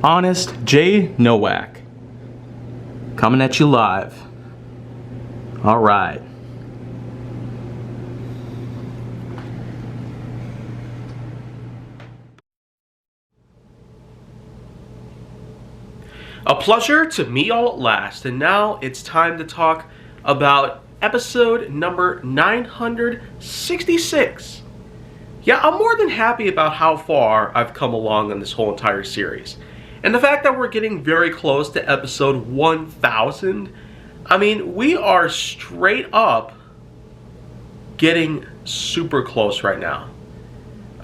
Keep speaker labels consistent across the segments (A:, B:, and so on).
A: Honest J. Nowak. Coming at you live. Alright. A pleasure to meet y'all at last, and now it's time to talk about episode number 966. Yeah, I'm more than happy about how far I've come along on this whole entire series. And the fact that we're getting very close to episode 1000, I mean, we are straight up getting super close right now.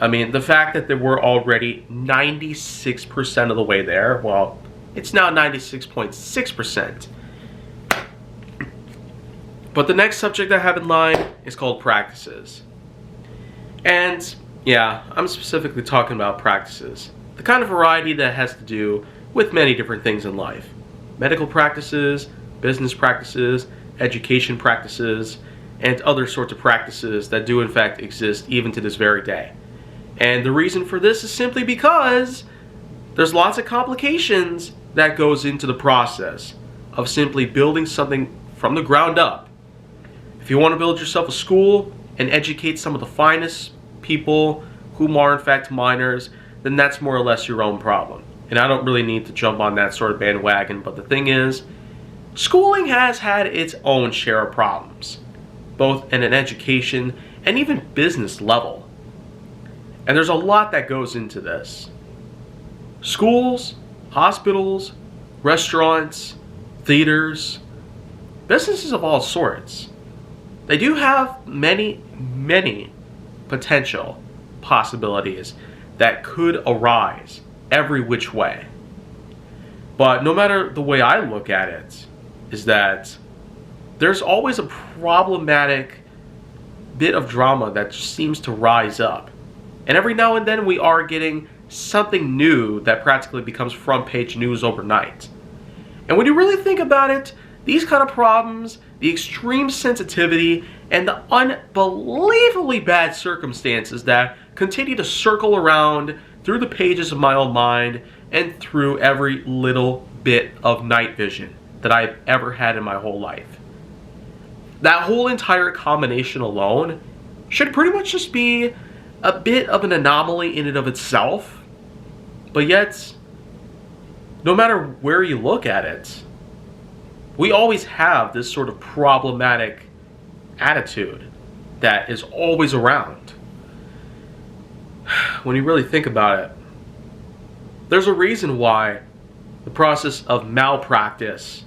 A: I mean, the fact that we're already 96% of the way there, well, it's now 96.6%. But the next subject I have in line is called practices. And yeah, I'm specifically talking about practices. The kind of variety that has to do with many different things in life. Medical practices, business practices, education practices, and other sorts of practices that do in fact exist even to this very day. And the reason for this is simply because there's lots of complications that goes into the process of simply building something from the ground up. If you want to build yourself a school and educate some of the finest people whom are in fact minors, then that's more or less your own problem. And I don't really need to jump on that sort of bandwagon, but the thing is, schooling has had its own share of problems, both in an education and even business level. And there's a lot that goes into this. Schools, hospitals, restaurants, theaters, businesses of all sorts. They do have many potential possibilities that could arise every which way. But no matter the way I look at it, is that there's always a problematic bit of drama that seems to rise up. And every now and then we are getting something new that practically becomes front page news overnight. And when you really think about it, these kind of problems, the extreme sensitivity, and the unbelievably bad circumstances that continue to circle around through the pages of my own mind and through every little bit of night vision that I've ever had in my whole life. That whole entire combination alone should pretty much just be a bit of an anomaly in and of itself. But yet, no matter where you look at it, we always have this sort of problematic attitude that is always around. When you really think about it, there's a reason why the process of malpractice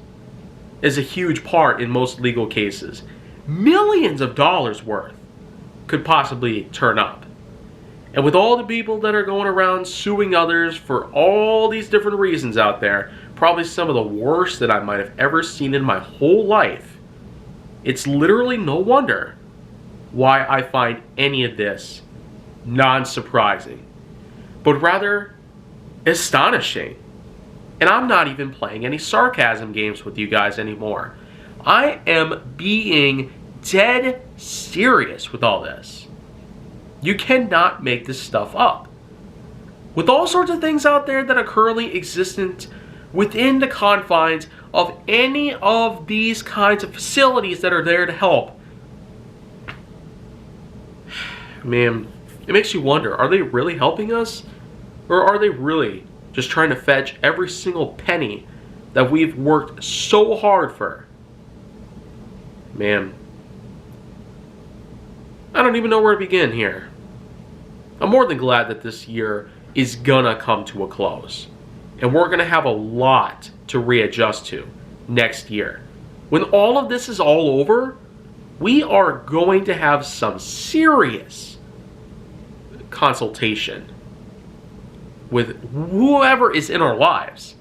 A: is a huge part in most legal cases. Millions of dollars worth could possibly turn up. And with all the people that are going around suing others for all these different reasons out there, probably some of the worst that I might have ever seen in my whole life, it's literally no wonder why I find any of this non-surprising, but rather astonishing. And I'm not even playing any sarcasm games with you guys anymore. I am being dead serious with all this. You cannot make this stuff up. With all sorts of things out there that are currently existent within the confines of any of these kinds of facilities that are there to help. Man, it makes you wonder, are they really helping us? Or are they really just trying to fetch every single penny that we've worked so hard for? Man, I don't even know where to begin here. I'm more than glad that this year is gonna come to a close. And we're gonna have a lot to readjust to next year. When all of this is all over, we are going to have some serious consultation with whoever is in our lives.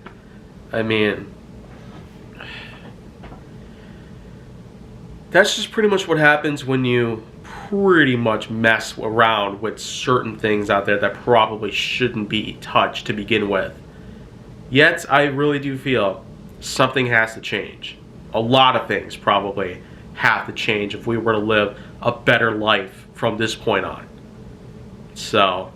A: I mean, that's just pretty much what happens when you pretty much mess around with certain things out there that probably shouldn't be touched to begin with. Yet, I really do feel something has to change. A lot of things probably have to change if we were to live a better life from this point on. So,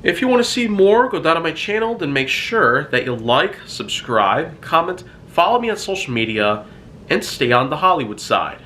A: If you want to see more, go down to my channel, then make sure that you like, subscribe, comment, follow me on social media, and stay on the Hollywood side.